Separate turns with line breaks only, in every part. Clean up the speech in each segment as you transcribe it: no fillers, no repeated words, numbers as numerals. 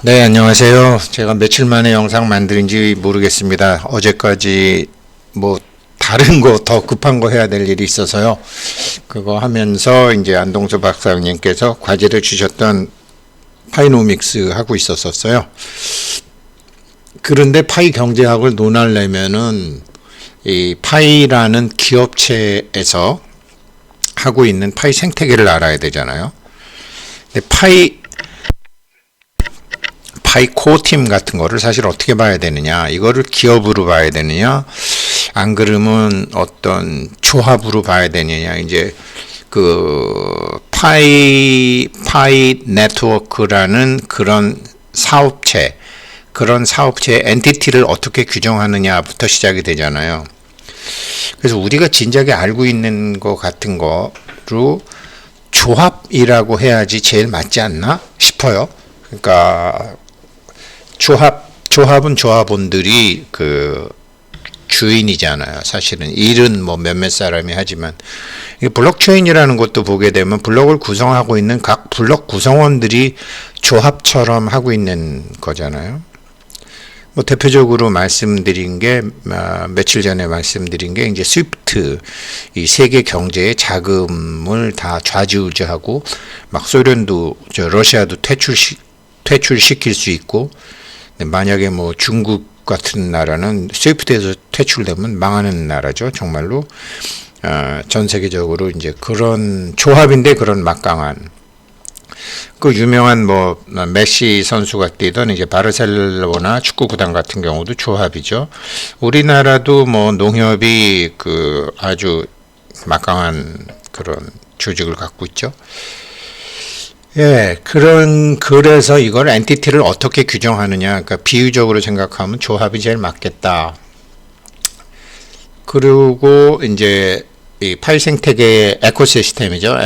네, 안녕하세요. 제가 며칠 만에 영상 만드는지 모르겠습니다. 어제까지 뭐 다른 거 더 급한 거 해야 될 일이 있어서요. 그거 하면서 이제 안동수 박사님께서 과제를 주셨던 파이노믹스 하고 있었어요. 그런데 파이 경제학을 논하려면은 이 파이라는 기업체에서 하고 있는 파이 생태계를 알아야 되잖아요. 근데 파이 코어팀 같은 거를 사실 어떻게 봐야 되느냐, 이거를 기업으로 봐야 되느냐, 안 그러면 어떤 조합으로 봐야 되느냐, 이제 그 파이 네트워크라는 그런 사업체의 엔티티를 어떻게 규정하느냐부터 시작이 되잖아요. 그래서 우리가 진작에 알고 있는 것 같은 거로 조합이라고 해야지 제일 맞지 않나 싶어요. 그러니까 조합은 조합원들이 그 주인이잖아요. 사실은 일은 뭐 몇몇 사람이 하지만, 블록체인이라는 것도 보게 되면 블록을 구성하고 있는 각 블록 구성원들이 조합처럼 하고 있는 거잖아요. 뭐 대표적으로 말씀드린 게, 며칠 전에 말씀드린 게 이제 스위프트, 이 세계 경제의 자금을 다 좌지우지하고 막 소련도 러시아도 퇴출시킬 수 있고, 만약에 뭐 중국 같은 나라는 스위프트에서 퇴출되면 망하는 나라죠. 정말로 전 세계적으로 이제 그런 조합인데, 그런 막강한 그 유명한 뭐 메시 선수가 뛰던 이제 바르셀로나 축구 구단 같은 경우도 조합이죠. 우리나라도 뭐 농협이 그 아주 막강한 그런 조직을 갖고 있죠. 예, 그래서 이걸 엔티티를 어떻게 규정하느냐, 그러니까 비유적으로 생각하면 조합이 제일 맞겠다. 그리고 이제 이 파이 생태계의 에코시스템이죠.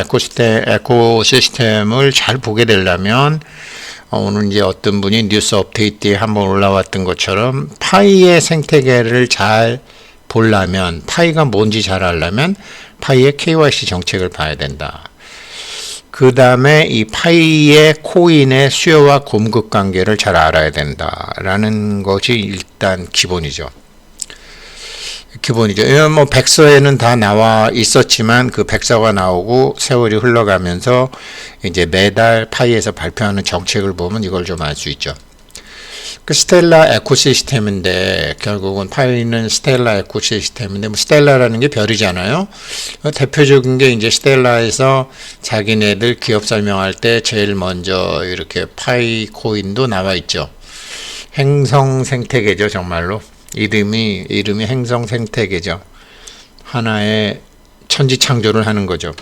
에코시스템을 잘 보게 되려면, 오늘 이제 어떤 분이 뉴스 업데이트에 한번 올라왔던 것처럼 파이의 생태계를 잘 보려면, 파이가 뭔지 잘 알려면 파이의 KYC 정책을 봐야 된다. 그 다음에 이 파이의 코인의 수요와 공급 관계를 잘 알아야 된다라는 것이 일단 기본이죠. 뭐 백서에는 다 나와 있었지만, 그 백서가 나오고 세월이 흘러가면서 이제 매달 파이에서 발표하는 정책을 보면 이걸 좀 알 수 있죠. 그 스텔라 에코시스템인데, 결국은 파이는 스텔라 에코시스템인데, 뭐 스텔라라는 게 별이잖아요. 대표적인 게 이제 스텔라에서 자기네들 기업 설명할 때 제일 먼저 이렇게 파이 코인도 나와 있죠. 행성 생태계죠, 정말로. 이름이 행성 생태계죠. 하나의 천지 창조를 하는 거죠.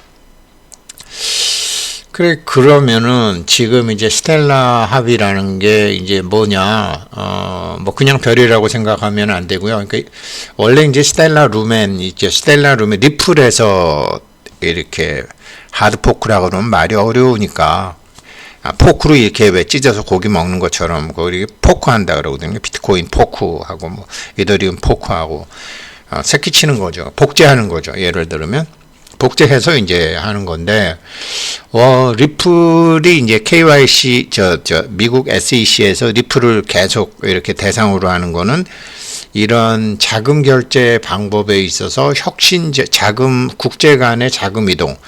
그러면은 지금 이제 스텔라 합이라는 게 이제 뭐냐, 뭐 그냥 별이라고 생각하면 안 되고요. 그러니까 원래 이제 스텔라 루멘 있죠. 스텔라 루멘 리플에서 이렇게 하드포크라고 그러면 말이 어려우니까, 포크로 이렇게 왜 찢어서 고기 먹는 것처럼 거기 포크 한다 그러거든요. 비트코인 포크하고 뭐 이더리움 포크하고 새끼치는 거죠. 복제하는 거죠. 예를 들면 복제해서 이제 하는 건데, 리플이 이제 KYC 미국 SEC에서 리플을 계속 이렇게 대상으로 하는 거는 이런 자금 결제 방법에 있어서 자금 국제 간의 자금 이동,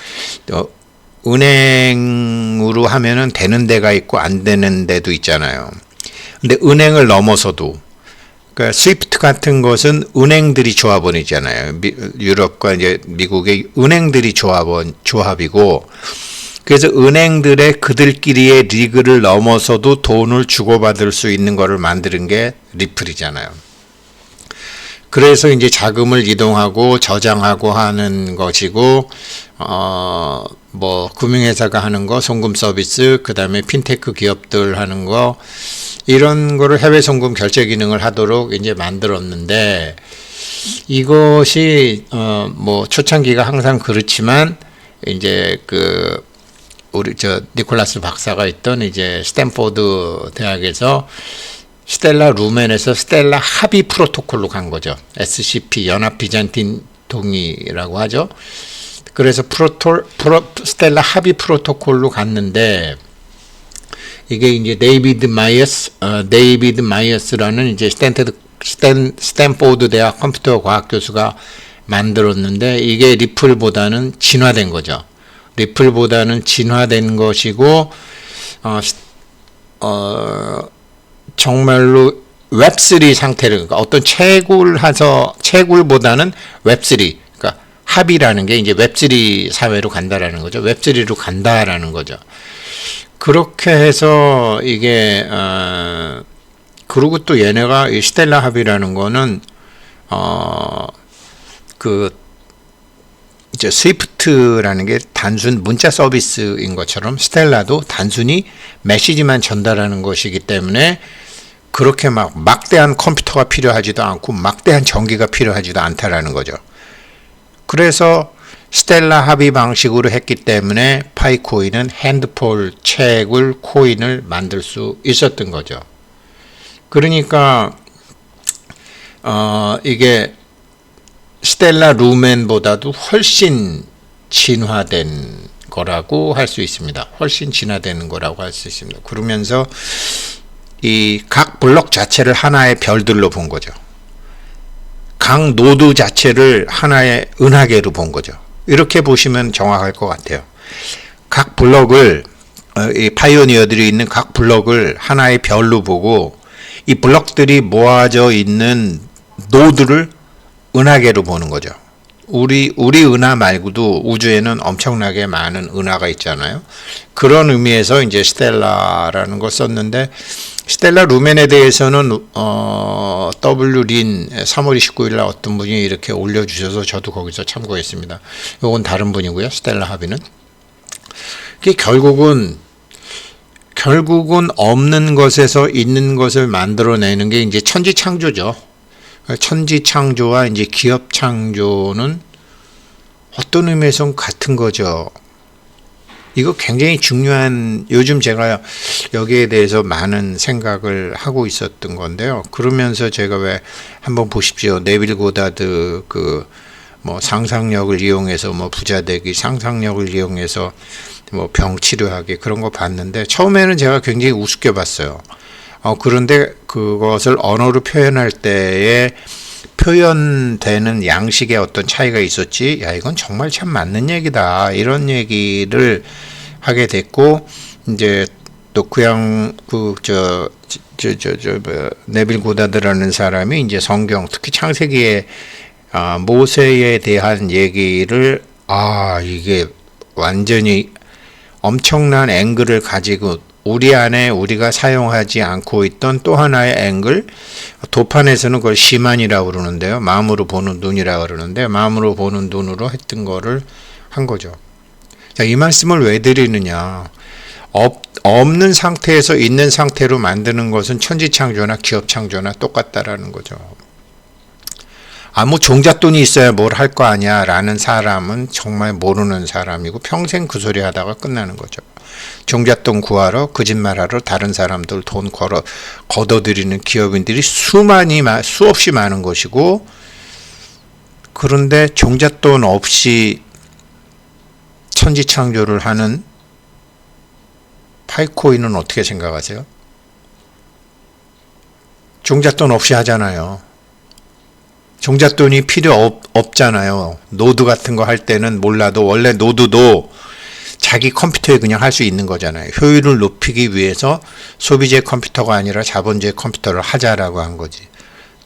은행으로 하면은 되는 데가 있고 안 되는 데도 있잖아요. 근데 은행을 넘어서도, 그러니까 스위프트 같은 것은 은행들이 조합원이잖아요. 유럽과 이제 미국의 은행들이 조합이고, 그래서 은행들의 그들끼리의 리그를 넘어서도 돈을 주고받을 수 있는 거를 만드는 게 리플이잖아요. 그래서 이제 자금을 이동하고 저장하고 하는 것이고, 뭐 금융회사가 하는 거, 송금 서비스, 그 다음에 핀테크 기업들 하는 거, 이런 거를 해외 송금 결제 기능을 하도록 이제 만들었는데, 이것이 뭐 초창기가 항상 그렇지만, 이제 우리 니콜라스 박사가 있던 이제 스탠포드 대학에서 스텔라 루멘에서 스텔라 합의 프로토콜로 간 거죠. SCP 연합 비잔틴 동의라고 하죠. 그래서 스텔라 합의 프로토콜로 갔는데, 이게 이제 데이비드 마이어스라는 이제 스탠포드 대학 컴퓨터 과학 교수가 만들었는데, 이게 리플보다는 진화된 거죠. 리플보다는 진화된 것이고, 정말로 웹3 상태를, 그러니까 어떤 채굴보다는 웹3, 그러니까 합이라는 게 이제 웹3 사회로 간다라는 거죠. 웹3로 간다라는 거죠. 그렇게 해서 이게 그리고 또 얘네가 이 스텔라 합이라는 거는 이제 스위프트라는 게 단순 문자 서비스인 것처럼 스텔라도 단순히 메시지만 전달하는 것이기 때문에 그렇게 막대한 컴퓨터가 필요하지도 않고 막대한 전기가 필요하지도 않다라는 거죠. 그래서 스텔라 합의 방식으로 했기 때문에 파이코인은 핸드폰 채굴 코인을 만들 수 있었던 거죠. 그러니까 이게 스텔라 루멘보다도 훨씬 진화된 거라고 할 수 있습니다. 훨씬 진화된 거라고 할 수 있습니다. 그러면서 이 각 블록 자체를 하나의 별들로 본 거죠. 각 노드 자체를 하나의 은하계로 본 거죠. 이렇게 보시면 정확할 것 같아요. 각 블록을 이 파이오니어들이 있는 각 블록을 하나의 별로 보고 이 블록들이 모아져 있는 노드를 은하계로 보는 거죠. 우리 은하 말고도 우주에는 엄청나게 많은 은하가 있잖아요. 그런 의미에서 이제 스텔라라는 걸 썼는데, 스텔라 루멘에 대해서는 WLIN 3월 29일 날 어떤 분이 이렇게 올려주셔서 저도 거기서 참고했습니다. 이건 다른 분이고요. 스텔라 합의는 그게 결국은 없는 것에서 있는 것을 만들어내는 게 이제 천지창조죠. 천지창조와 이제 기업창조는 어떤 의미에서는 같은 거죠. 이거 굉장히 중요한, 요즘 제가 여기에 대해서 많은 생각을 하고 있었던 건데요. 그러면서 제가 왜 한번 보십시오. 네빌 고다드 상상력을 이용해서 부자 되기, 상상력을 이용해서 병 치료하기, 그런 거 봤는데 처음에는 제가 굉장히 우습게 봤어요. 그런데 그것을 언어로 표현할 때에 표현되는 양식의 어떤 차이가 있었지, 야, 이건 정말 참 맞는 얘기다, 이런 얘기를 하게 됐고, 이제 또 네빌 고다드라는 사람이 이제 성경, 특히 창세기에 모세에 대한 얘기를, 이게 완전히 엄청난 앵글을 가지고 우리 안에 우리가 사용하지 않고 있던 또 하나의 앵글, 도판에서는 그걸 시만이라고 그러는데요. 마음으로 보는 눈이라고 그러는데, 마음으로 보는 눈으로 했던 거를 한 거죠. 자, 이 말씀을 왜 드리느냐. 없는 상태에서 있는 상태로 만드는 것은 천지창조나 기업창조나 똑같다라는 거죠. 종잣돈이 있어야 뭘 할 거 아니야 라는 사람은 정말 모르는 사람이고 평생 그 소리 하다가 끝나는 거죠. 종잣돈 구하러, 거짓말하러 다른 사람들 돈 걷어들이는 기업인들이 수없이 많은 것이고, 그런데 종잣돈 없이 천지창조를 하는 파이코인은 어떻게 생각하세요? 종잣돈 없이 하잖아요. 종잣돈이 필요 없잖아요. 노드 같은 거 할 때는 몰라도 원래 노드도 자기 컴퓨터에 그냥 할 수 있는 거잖아요. 효율을 높이기 위해서 소비재 컴퓨터가 아니라 자본주의 컴퓨터를 하자라고 한 거지.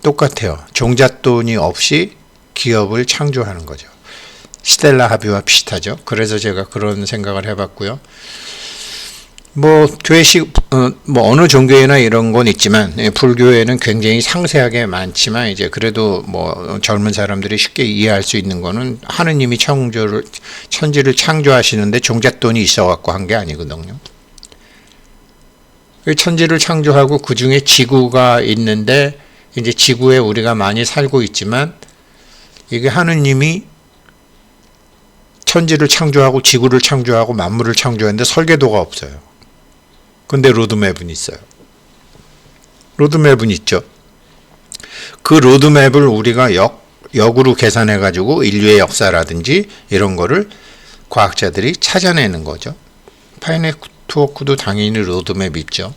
똑같아요. 종잣돈이 없이 기업을 창조하는 거죠. 스텔라 합의와 비슷하죠. 그래서 제가 그런 생각을 해봤고요. 교회식, 어느 종교에나 이런 건 있지만, 불교에는 굉장히 상세하게 많지만, 이제 그래도 젊은 사람들이 쉽게 이해할 수 있는 거는 하느님이 천지를 창조하시는데 종잣돈이 있어갖고 한 게 아니거든요. 천지를 창조하고 그 중에 지구가 있는데, 이제 지구에 우리가 많이 살고 있지만, 이게 하느님이 천지를 창조하고 지구를 창조하고 만물을 창조했는데 설계도가 없어요. 근데 로드맵은 있어요. 로드맵은 있죠. 그 로드맵을 우리가 역으로 계산해가지고 인류의 역사라든지 이런 거를 과학자들이 찾아내는 거죠. 네트워크도 당연히 로드맵 있죠.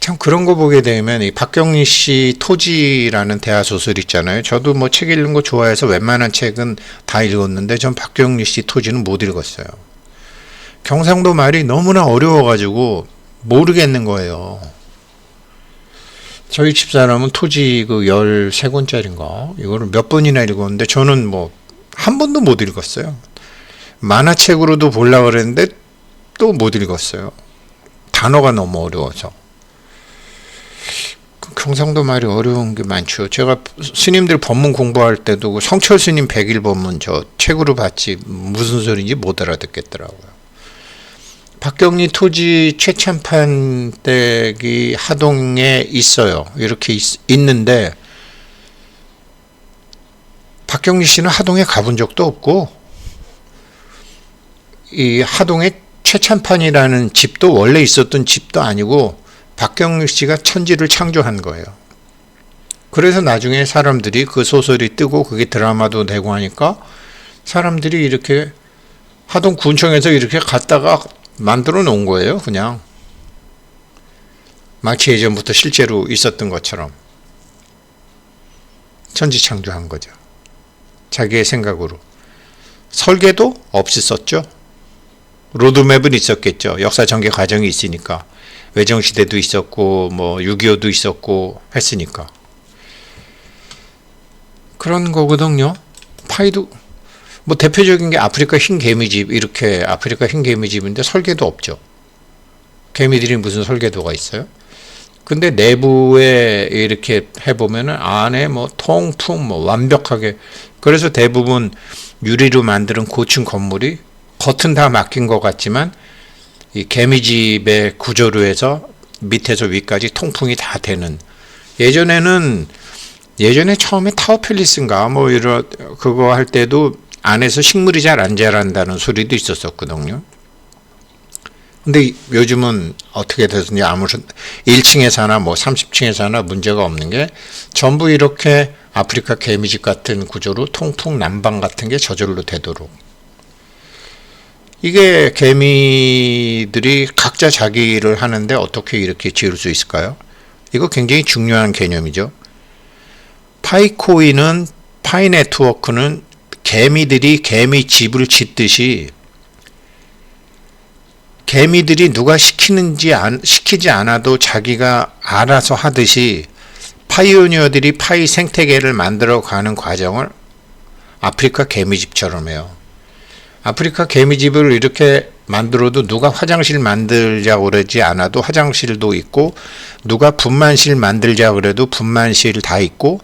참 그런 거 보게 되면 이 박경리 씨 토지라는 대하 소설 있잖아요. 저도 뭐 책 읽는 거 좋아해서 웬만한 책은 다 읽었는데 전 박경리 씨 토지는 못 읽었어요. 경상도 말이 너무나 어려워가지고 모르겠는 거예요. 저희 집사람은 토지 그 13권짜리인가? 이거를 몇 번이나 읽었는데 저는 뭐 한 번도 못 읽었어요. 만화책으로도 보려고 그랬는데 또 못 읽었어요. 단어가 너무 어려워서. 경상도 말이 어려운 게 많죠. 제가 스님들 법문 공부할 때도 그 성철 스님 백일 법문 저 책으로 봤지 무슨 소리인지 못 알아듣겠더라고요. 박경리 토지 최참판 댁이 하동에 있어요. 이렇게 있는데 박경리 씨는 하동에 가본 적도 없고 이 하동에 최참판이라는 집도 원래 있었던 집도 아니고 박경리 씨가 천지를 창조한 거예요. 그래서 나중에 사람들이 그 소설이 뜨고 그게 드라마도 되고 하니까 사람들이 이렇게 하동 군청에서 이렇게 갔다가 만들어 놓은 거예요. 그냥 마치 예전부터 실제로 있었던 것처럼 천지 창조한 거죠. 자기의 생각으로. 설계도 없이 썼죠. 로드맵은 있었겠죠. 역사 전개 과정이 있으니까. 외정시대도 있었고 뭐 6.25도 있었고 했으니까. 그런 거거든요. 파이도 뭐 대표적인 게 아프리카 흰 개미집, 이렇게 아프리카 흰 개미집인데 설계도 없죠. 개미들이 무슨 설계도가 있어요? 근데 내부에 이렇게 해보면은 안에 뭐 통풍 뭐 완벽하게, 그래서 대부분 유리로 만드는 고층 건물이 겉은 다 막힌 것 같지만 이 개미집의 구조로 해서 밑에서 위까지 통풍이 다 되는. 예전에 처음에 타워팰리스인가 뭐 이런 그거 할 때도 안에서 식물이 잘 안 자란다는 소리도 있었거든요. 근데 요즘은 어떻게 됐는지 아무런 1층에 사나 뭐 30층에 사나 문제가 없는 게 전부 이렇게 아프리카 개미집 같은 구조로 통풍 난방 같은 게 저절로 되도록. 이게 개미들이 각자 자기 일을 하는데 어떻게 이렇게 지을 수 있을까요? 이거 굉장히 중요한 개념이죠. 파이코인은, 파이 네트워크는 개미들이 개미 집을 짓듯이 개미들이 누가 시키지 않아도 자기가 알아서 하듯이 파이오니어들이 파이 생태계를 만들어가는 과정을 아프리카 개미집처럼 해요. 아프리카 개미집을 이렇게 만들어도 누가 화장실 만들자고 그러지 않아도 화장실도 있고, 누가 분만실 만들자고 그래도 분만실 다 있고,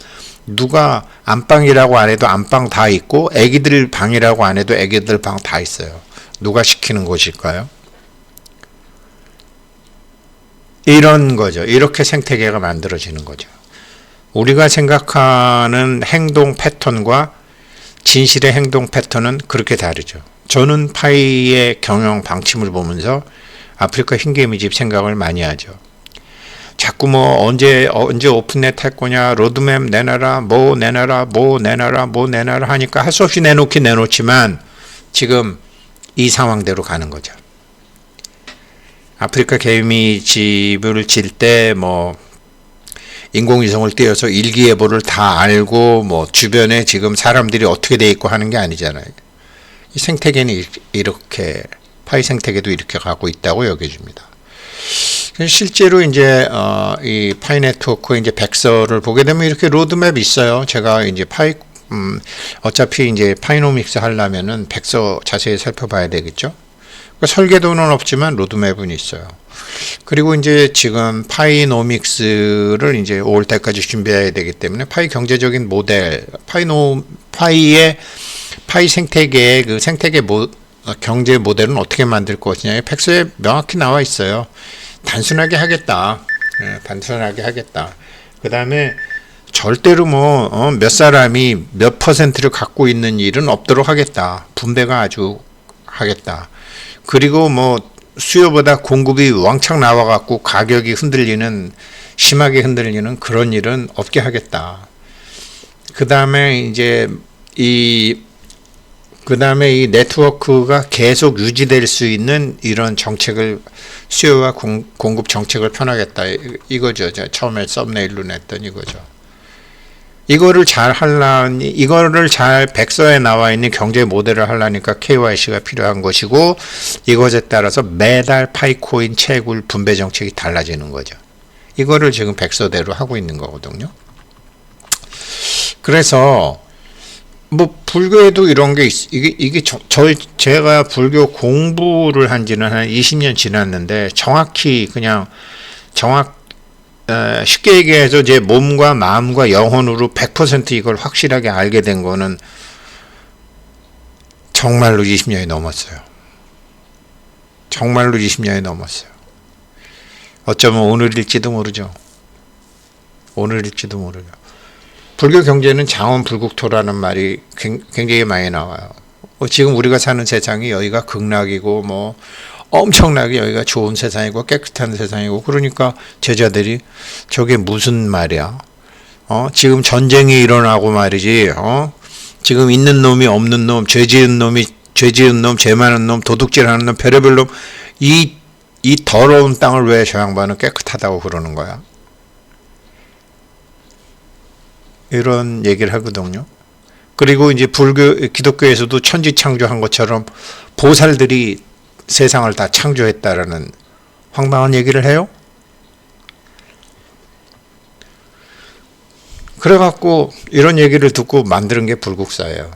누가 안방이라고 안 해도 안방 다 있고, 애기들 방이라고 안 해도 애기들 방 다 있어요. 누가 시키는 곳일까요? 이런 거죠. 이렇게 생태계가 만들어지는 거죠. 우리가 생각하는 행동 패턴과 진실의 행동 패턴은 그렇게 다르죠. 저는 파이의 경영 방침을 보면서 아프리카 흰개미집 생각을 많이 하죠. 자꾸 뭐 언제 오픈넷 할 거냐, 로드맵 내놔라, 뭐 내놔라 하니까 할 수 없이 내놓지만 지금 이 상황대로 가는 거죠. 아프리카 개미집을 질 때 뭐 인공위성을 띄워서 일기예보를 다 알고 뭐 주변에 지금 사람들이 어떻게 돼 있고 하는 게 아니잖아요. 이 생태계는 이렇게, 파이 생태계도 이렇게 가고 있다고 여겨집니다. 실제로 이제 이 파이 네트워크 이제 백서를 보게 되면 이렇게 로드맵이 있어요. 제가 이제 어차피 이제 파이노믹스 하려면은 백서 자세히 살펴봐야 되겠죠. 설계도는 없지만 로드맵은 있어요. 그리고 이제 지금 파이노믹스를 이제 올 때까지 준비해야 되기 때문에 파이 경제적인 모델, 파이 생태계의 그 생태계 경제 모델은 어떻게 만들 것이냐, 팩스에 명확히 나와 있어요. 단순하게 하겠다. 그 다음에 절대로 뭐 몇 사람이 몇 퍼센트를 갖고 있는 일은 없도록 하겠다. 분배가 아주 하겠다. 그리고 뭐 수요보다 공급이 왕창 나와갖고 가격이 심하게 흔들리는 그런 일은 없게 하겠다. 그 다음에 이제 이 그 다음에 이 네트워크가 계속 유지될 수 있는 이런 정책을, 수요와 공급 정책을 펴나겠다. 이거죠. 제가 처음에 썸네일로 냈던 이거죠. 이거를 잘 하려니, 이거를 잘 백서에 나와 있는 경제 모델을 하려니까 KYC가 필요한 것이고, 이것에 따라서 매달 파이코인 채굴 분배 정책이 달라지는 거죠. 이거를 지금 백서대로 하고 있는 거거든요. 그래서 뭐 불교에도 이런 게 이게 제가 불교 공부를 한 지는 한 20년 지났는데, 정확히 그냥 쉽게 얘기해서 제 몸과 마음과 영혼으로 100% 이걸 확실하게 알게 된 거는 정말로 20년이 넘었어요. 정말로 20년이 넘었어요. 어쩌면 오늘일지도 모르죠. 오늘일지도 모르죠. 불교 경제는 장원불국토라는 말이 굉장히 많이 나와요. 지금 우리가 사는 세상이 여기가 극락이고 뭐 엄청나게 여기가 좋은 세상이고 깨끗한 세상이고, 그러니까 제자들이 저게 무슨 말이야? 지금 전쟁이 일어나고 말이지. 지금 있는 놈이 없는 놈, 죄 지은 놈, 죄 많은 놈, 도둑질하는 놈, 별의별 놈, 이 더러운 땅을 왜 저 양반은 깨끗하다고 그러는 거야? 이런 얘기를 하거든요. 그리고 이제 기독교에서도 천지창조한 것처럼 보살들이 세상을 다 창조했다라는 황당한 얘기를 해요. 그래갖고 이런 얘기를 듣고 만드는 게 불국사예요.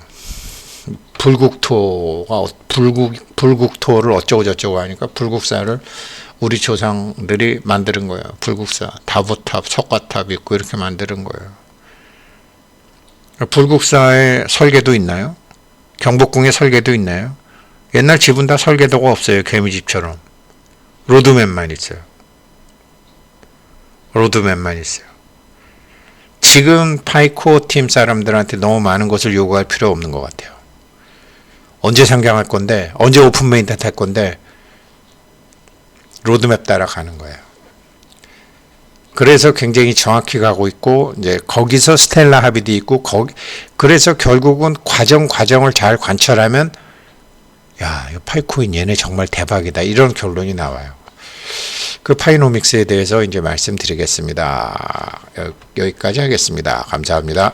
불국토를 어쩌고 저쩌고 하니까 불국사를 우리 조상들이 만드는 거예요. 불국사, 다보탑, 석가탑 있고 이렇게 만드는 거예요. 불국사에 설계도 있나요? 경복궁에 설계도 있나요? 옛날 집은 다 설계도가 없어요. 개미집처럼. 로드맵만 있어요. 로드맵만 있어요. 지금 파이코 팀 사람들한테 너무 많은 것을 요구할 필요 없는 것 같아요. 언제 상장할 건데, 언제 오픈 메인텐트 할 건데, 로드맵 따라 가는 거예요. 그래서 굉장히 정확히 가고 있고, 이제 거기서 스텔라 합의도 있고, 그래서 결국은 과정을 잘 관철하면, 야, 이 파이코인 얘네 정말 대박이다, 이런 결론이 나와요. 그 파이노믹스에 대해서 이제 말씀드리겠습니다. 여기까지 하겠습니다. 감사합니다.